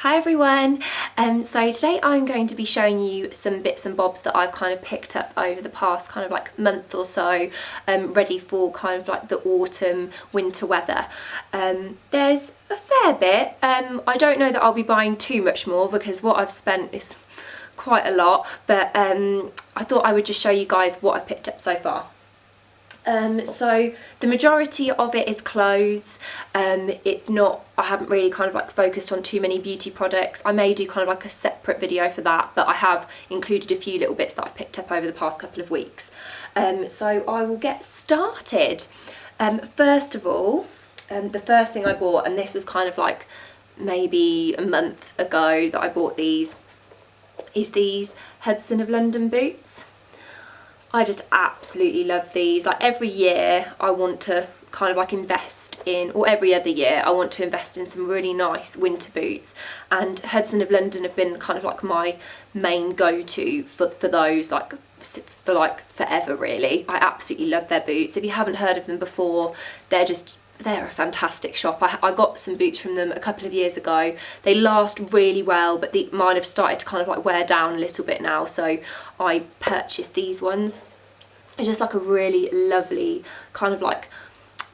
Hi everyone, so today I'm going to be showing you some bits and bobs that I've kind of picked up over the past kind of like month or so, ready for kind of like the autumn winter weather. There's a fair bit. I don't know that I'll be buying too much more because what I've spent is quite a lot, but I thought I would just show you guys what I've picked up so far. So the majority of it is clothes. It's not, I haven't really kind of like focused on too many beauty products. I may do kind of like a separate video for that, but I have included a few little bits that I've picked up over the past couple of weeks. So I will get started. First of all, the first thing I bought, and this was kind of like maybe a month ago that I bought these, is these Hudson of London boots. I just absolutely love these. Like every year I want to kind of like invest in, or every other year I want to invest in some really nice winter boots, and Hudson of London have been kind of like my main go-to for those, like for like forever really. I absolutely love their boots. If you haven't heard of them before, they're a fantastic shop. I got some boots from them a couple of years ago. They last really well, but mine have started to kind of like wear down a little bit now, so I purchased these ones. It's just like a really lovely kind of like,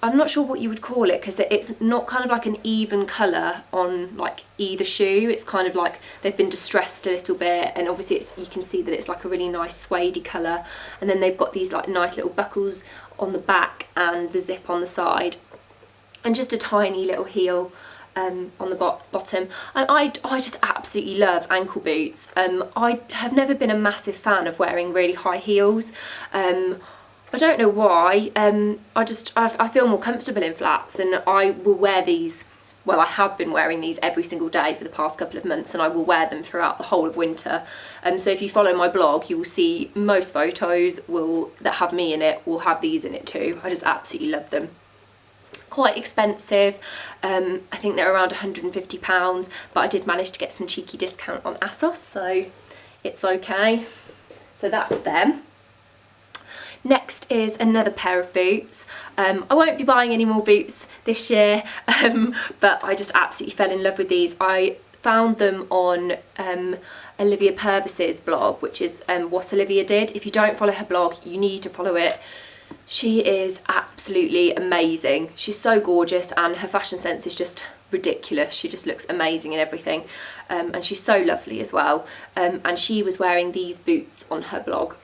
I'm not sure what you would call it because it's not kind of like an even colour on like either shoe. It's kind of like they've been distressed a little bit, and obviously you can see that it's like a really nice suede colour, and then they've got these like nice little buckles on the back and the zip on the side, and just a tiny little heel on the bottom. And I just absolutely love ankle boots. I have never been a massive fan of wearing really high heels. I don't know why. I feel more comfortable in flats, and I will wear these. Well, I have been wearing these every single day for the past couple of months, and I will wear them throughout the whole of winter. So if you follow my blog, you will see most photos that have me in it will have these in it too. I just absolutely love them. Quite expensive. I think they're around £150, but I did manage to get some cheeky discount on ASOS, so it's okay. So that's them. Next is another pair of boots. I won't be buying any more boots this year, but I just absolutely fell in love with these. I found them on Olivia Purvis's blog, which is What Olivia Did. If you don't follow her blog, you need to follow it. She is absolutely amazing. She's so gorgeous, and her fashion sense is just ridiculous. She just looks amazing in everything, and she's so lovely as well. And she was wearing these boots on her blog,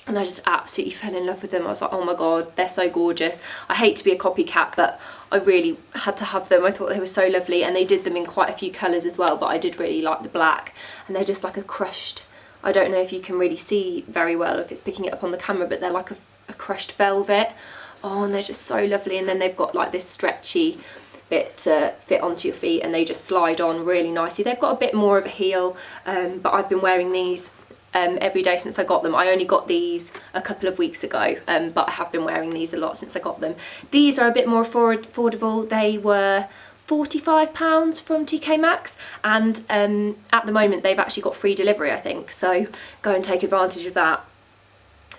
and I just absolutely fell in love with them. I was like, oh my god, they're so gorgeous. I hate to be a copycat, but I really had to have them. I thought they were so lovely, and they did them in quite a few colours as well, but I did really like the black, and they're just like a crushed, I don't know if you can really see very well if it's picking it up on the camera, but they're like a crushed velvet. Oh, and they're just so lovely. And then they've got like this stretchy bit to fit onto your feet, and they just slide on really nicely. They've got a bit more of a heel, but I've been wearing these every day since I got them. I only got these a couple of weeks ago, but I have been wearing these a lot since I got them. These are a bit more affordable. They were £45 from TK Maxx, and at the moment they've actually got free delivery, I think, so go and take advantage of that.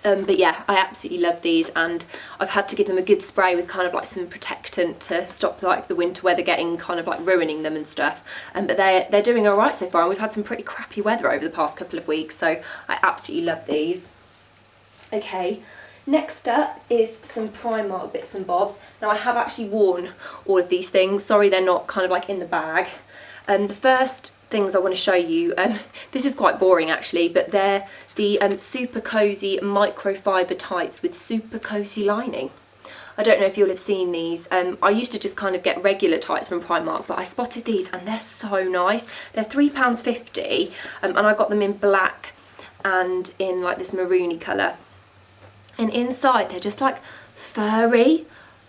But yeah, I absolutely love these, and I've had to give them a good spray with kind of like some protectant to stop like the winter weather getting kind of like ruining them and stuff. But they're doing all right so far, and we've had some pretty crappy weather over the past couple of weeks, so I absolutely love these. Okay, next up is some Primark bits and bobs. Now I have actually worn all of these things. Sorry, they're not kind of like in the bag. And the first things I want to show you, this is quite boring actually, but they're the super cozy microfiber tights with super cozy lining. I don't know if you'll have seen these. I used to just kind of get regular tights from Primark, but I spotted these and they're so nice. They're £3.50, and I got them in black and in like this maroony colour. And inside they're just like furry,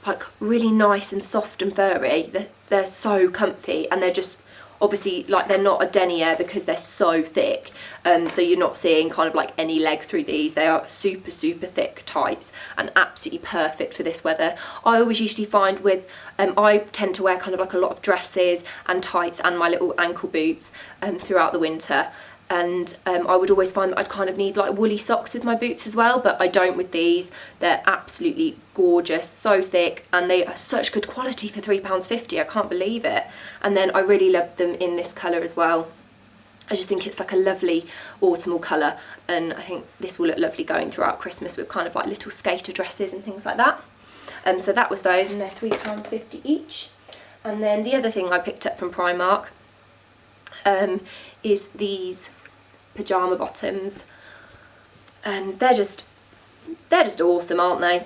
like really nice and soft and furry. They're so comfy, and they're just obviously like they're not a denier because they're so thick, so you're not seeing kind of like any leg through these. They are super thick tights and absolutely perfect for this weather. I always usually find with I tend to wear kind of like a lot of dresses and tights and my little ankle boots throughout the winter, and I would always find that I'd kind of need like woolly socks with my boots as well, but I don't with these. They're absolutely gorgeous, so thick, and they are such good quality for £3.50. I can't believe it. And then I really love them in this colour as well. I just think it's like a lovely autumnal colour, and I think this will look lovely going throughout Christmas with kind of like little skater dresses and things like that. So that was those, and they're £3.50 each. And then the other thing I picked up from Primark is these pyjama bottoms, and they're just awesome, aren't they?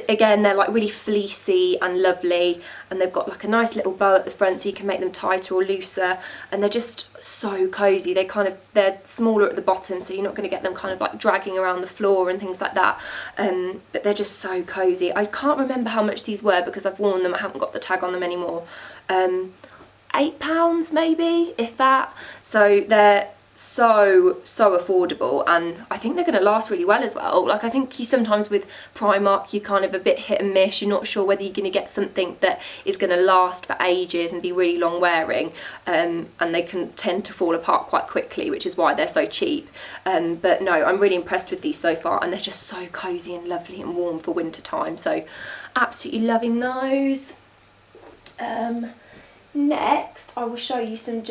Again, they're like really fleecy and lovely, and they've got like a nice little bow at the front so you can make them tighter or looser, and they're just so cozy. They're smaller at the bottom, so you're not going to get them kind of like dragging around the floor and things like that, but they're just so cozy. I can't remember how much these were because I've worn them, I haven't got the tag on them anymore. £8 maybe, if that. So they're so affordable, and I think they're going to last really well as well. Like, I think you sometimes with Primark you're kind of a bit hit and miss. You're not sure whether you're going to get something that is going to last for ages and be really long wearing, and they can tend to fall apart quite quickly, which is why they're so cheap. But no, I'm really impressed with these so far, and they're just so cozy and lovely and warm for winter time, so absolutely loving those. Next I will show you some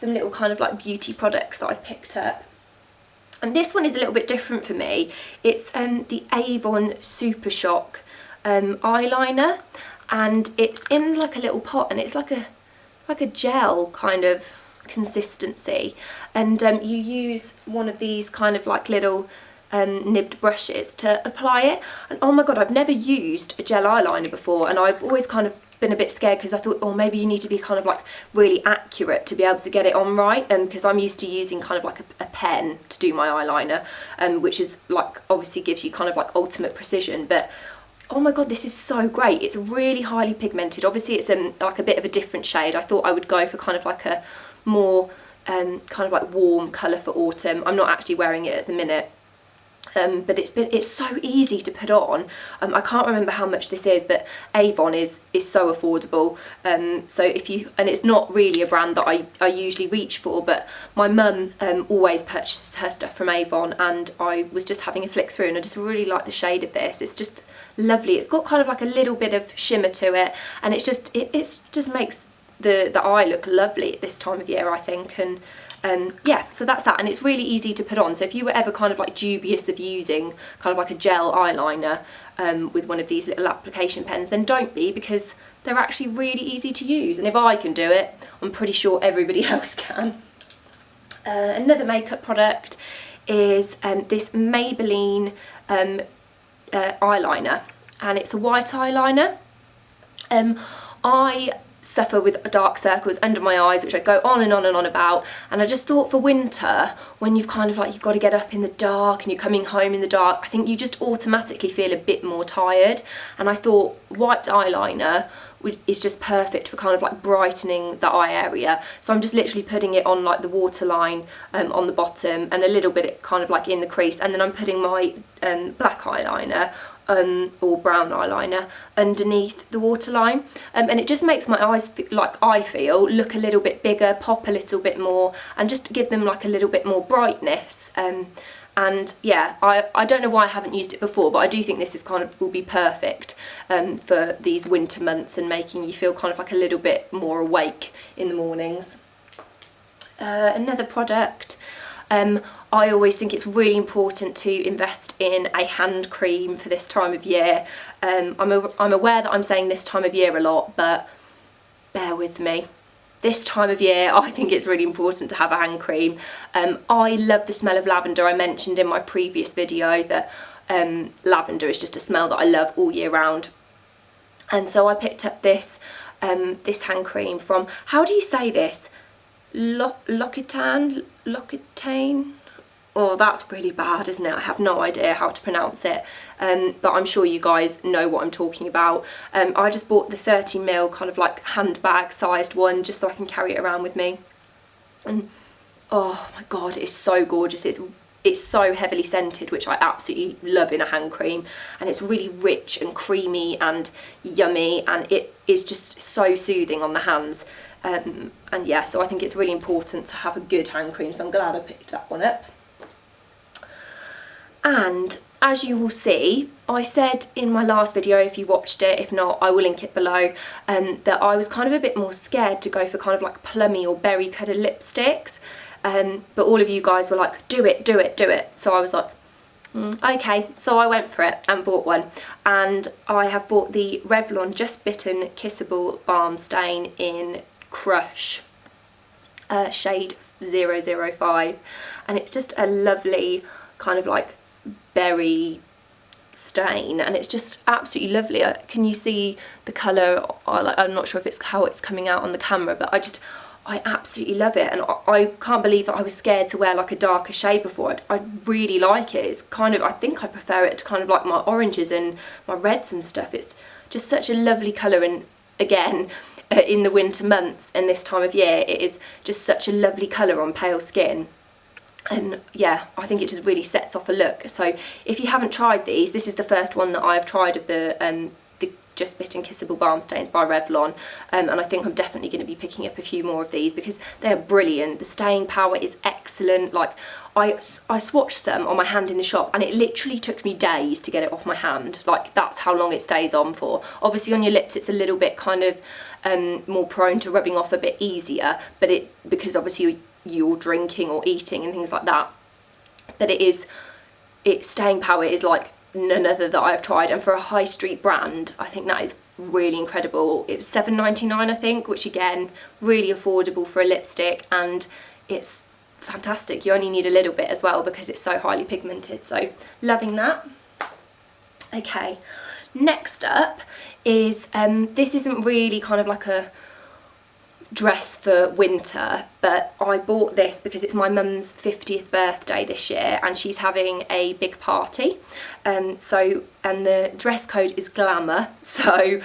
little kind of like beauty products that I've picked up, and this one is a little bit different for me. It's the Avon Supershock eyeliner, and it's in like a little pot, and it's like a gel kind of consistency, and you use one of these kind of like little nibbed brushes to apply it. And oh my god, I've never used a gel eyeliner before, and I've always kind of been a bit scared because I thought, oh, maybe you need to be kind of like really accurate to be able to get it on right, because I'm used to using kind of like a pen to do my eyeliner, which is like obviously gives you kind of like ultimate precision. But oh my god, this is so great. It's really highly pigmented. Obviously it's like a bit of a different shade. I thought I would go for kind of like a more kind of like warm colour for autumn. I'm not actually wearing it at the minute. But it's so easy to put on. I can't remember how much this is, but Avon is so affordable. So and it's not really a brand that I usually reach for, but my mum always purchases her stuff from Avon, and I was just having a flick through and I just really like the shade of this. It's just lovely. It's got kind of like a little bit of shimmer to it, and it just makes the eye look lovely at this time of year, I think. And yeah, so that's that, and it's really easy to put on. So if you were ever kind of like dubious of using kind of like a gel eyeliner with one of these little application pens, then don't be, because they're actually really easy to use, and if I can do it, I'm pretty sure everybody else can. Another makeup product is this Maybelline eyeliner, and it's a white eyeliner. I suffer with dark circles under my eyes, which I go on and on and on about, and I just thought for winter, when you've kind of like, you've got to get up in the dark and you're coming home in the dark, I think you just automatically feel a bit more tired, and I thought white eyeliner is just perfect for kind of like brightening the eye area. So I'm just literally putting it on like the waterline on the bottom, and a little bit kind of like in the crease, and then I'm putting my black eyeliner or brown eyeliner underneath the waterline, and it just makes my eyes look a little bit bigger, pop a little bit more, and just give them like a little bit more brightness. And yeah, I don't know why I haven't used it before, but I do think this is will be perfect for these winter months, and making you feel kind of like a little bit more awake in the mornings. Another product, I always think it's really important to invest in a hand cream for this time of year. I'm aware that I'm saying this time of year a lot, but bear with me. This time of year, I think it's really important to have a hand cream. I love the smell of lavender. I mentioned in my previous video that lavender is just a smell that I love all year round. And so I picked up this hand cream from, how do you say this? L'Occitane? Oh, that's really bad, isn't it? I have no idea how to pronounce it, but I'm sure you guys know what I'm talking about. I just bought the 30ml kind of like handbag sized one, just so I can carry it around with me. And oh my god, it's so gorgeous. It's so heavily scented, which I absolutely love in a hand cream, and it's really rich and creamy and yummy, and it is just so soothing on the hands. And yeah, so I think it's really important to have a good hand cream, so I'm glad I picked that one up. And as you will see, I said in my last video, if you watched it, if not, I will link it below, that I was kind of a bit more scared to go for kind of like plummy or berry coloured lipsticks. But all of you guys were like, do it, do it, do it. So I was like, okay, so I went for it and bought one. And I have bought the Revlon Just Bitten Kissable Balm Stain in Crush, shade 005. And it's just a lovely kind of like berry stain, and it's just absolutely lovely. Can you see the colour? I'm not sure if it's how it's coming out on the camera, but I absolutely love it, and I can't believe that I was scared to wear like a darker shade before. I really like it. It's kind of, I think I prefer it to kind of like my oranges and my reds and stuff. It's just such a lovely colour, and again, in the winter months and this time of year, it is just such a lovely colour on pale skin. And yeah, I think it just really sets off a look. So if you haven't tried these, this is the first one that I've tried of the Just Bitten Kissable Balm Stains by Revlon, and I think I'm definitely going to be picking up a few more of these because they're brilliant. The staying power is excellent. Like I swatched some on my hand in the shop, and it literally took me days to get it off my hand. Like that's how long it stays on for. Obviously on your lips it's a little bit kind of more prone to rubbing off a bit easier, but because obviously you're drinking or eating and things like that, but its staying power is like none other that I've tried, and for a high street brand I think that is really incredible. It was $7.99 I think, which again really affordable for a lipstick, and it's fantastic. You only need a little bit as well because it's so highly pigmented, so loving that. Okay, next up is this isn't really kind of like a dress for winter, but I bought this because it's my mum's 50th birthday this year and she's having a big party, and the dress code is glamour, so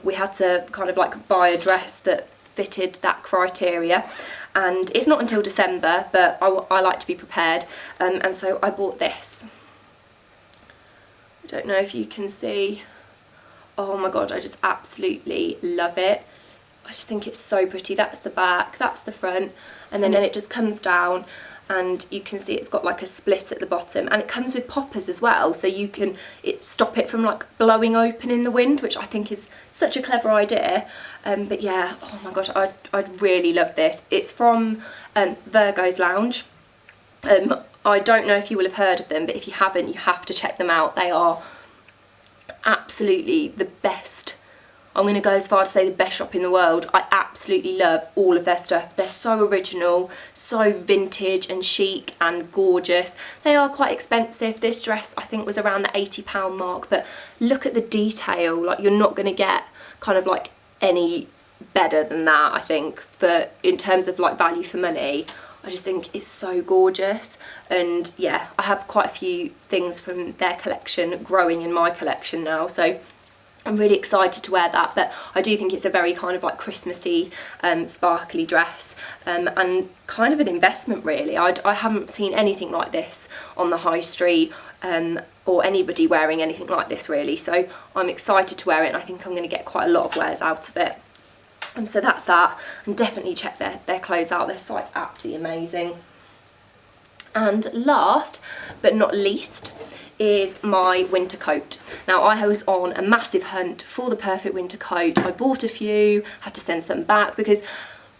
we had to kind of like buy a dress that fitted that criteria, and it's not until December, but I like to be prepared, and so I bought this. I don't know if you can see. Oh my god, I just absolutely love it. I just think it's so pretty. That's the back, that's the front, and then it just comes down, and you can see it's got like a split at the bottom, and it comes with poppers as well, so you can stop it from like blowing open in the wind, which I think is such a clever idea. But yeah, oh my god, I'd really love this. It's from Virgo's Lounge. I don't know if you will have heard of them, but if you haven't, you have to check them out. They are absolutely the best. I'm going to go as far to say the best shop in the world. I absolutely love all of their stuff. They're so original, so vintage and chic and gorgeous. They are quite expensive. This dress I think was around the £80 mark, but look at the detail. Like you're not going to get kind of like any better than that, I think. But in terms of like value for money, I just think it's so gorgeous. And yeah, I have quite a few things from their collection growing in my collection now, so I'm really excited to wear that. But I do think it's a very kind of like Christmassy, sparkly dress, and kind of an investment really. I haven't seen anything like this on the high street, or anybody wearing anything like this really, so I'm excited to wear it, and I think I'm going to get quite a lot of wears out of it. So that's that, and definitely check their clothes out. Their site's absolutely amazing. And last but not least is my winter coat. Now I was on a massive hunt for the perfect winter coat. I bought a few, had to send some back because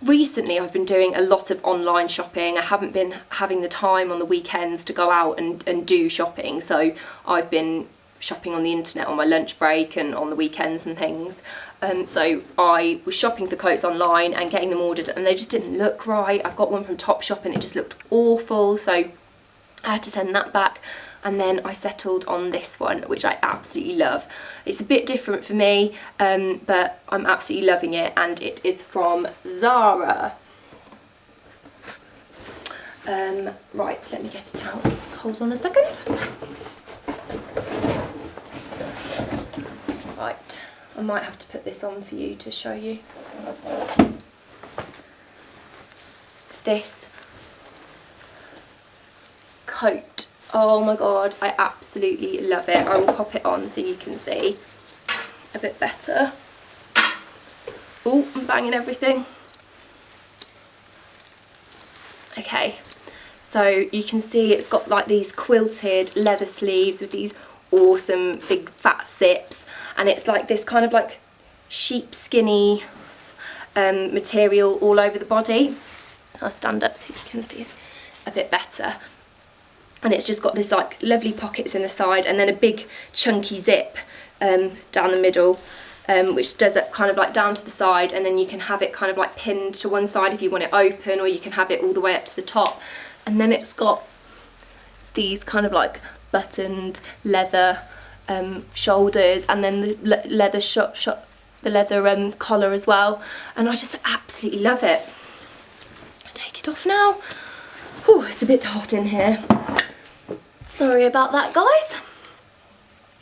recently I've been doing a lot of online shopping. I haven't been having the time on the weekends to go out and do shopping, so I've been shopping on the internet on my lunch break and on the weekends and things. So I was shopping for coats online and getting them ordered, and they just didn't look right. I got one from Topshop and it just looked awful, so I had to send that back. And then I settled on this one, which I absolutely love. It's a bit different for me, but I'm absolutely loving it, and it is from Zara. Right, let me get it out. Hold on a second. Right, I might have to put this on for you to show you. It's this coat. Oh my god, I absolutely love it. I will pop it on so you can see a bit better. Oh, I'm banging everything. Okay, so you can see it's got like these quilted leather sleeves with these awesome big fat zips, and it's like this kind of like sheepskinny material all over the body. I'll stand up so you can see a bit better. And it's just got this like lovely pockets in the side, and then a big chunky zip down the middle, which does it kind of like down to the side, and then you can have it kind of like pinned to one side if you want it open, or you can have it all the way up to the top. And then it's got these kind of like buttoned leather shoulders, and then the leather collar as well, and I just absolutely love it. I'll take it off now. Oh, it's a bit hot in here. Sorry about that, guys.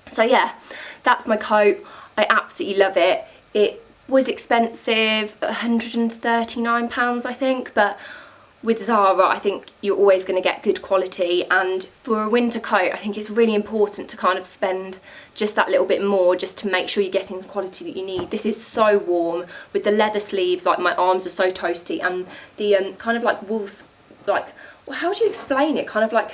So yeah, that's my coat. I absolutely love it. It was expensive, £139 I think, but with Zara I think you're always going to get good quality, and for a winter coat I think it's really important to kind of spend just that little bit more just to make sure you're getting the quality that you need. This is so warm with the leather sleeves, like my arms are so toasty, and the kind of like wool, like, well, how do you explain it, kind of like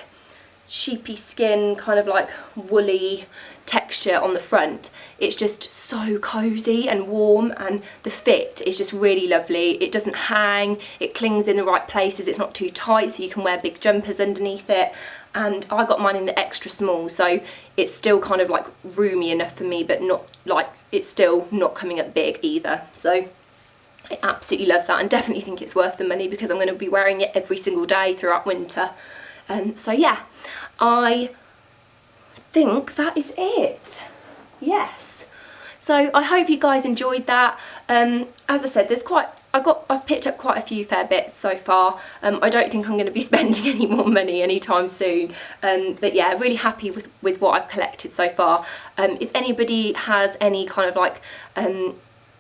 sheepy skin, kind of like woolly texture on the front. It's just so cozy and warm, and the fit is just really lovely. It doesn't hang, it clings in the right places, it's not too tight so you can wear big jumpers underneath it, and I got mine in the extra small, so it's still kind of like roomy enough for me, but not like, it's still not coming up big either. So I absolutely love that, and definitely think it's worth the money because I'm going to be wearing it every single day throughout winter. So yeah, I think that is it. Yes. So I hope you guys enjoyed that. As I said, I've picked up quite a few fair bits so far. I don't think I'm going to be spending any more money anytime soon. But yeah, really happy with what I've collected so far. If anybody has any kind of like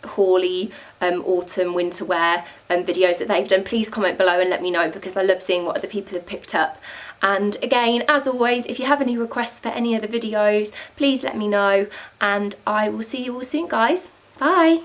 hauly autumn winter wear videos that they've done, please comment below and let me know, because I love seeing what other people have picked up. And again, as always, if you have any requests for any other videos, please let me know, and I will see you all soon, guys. Bye.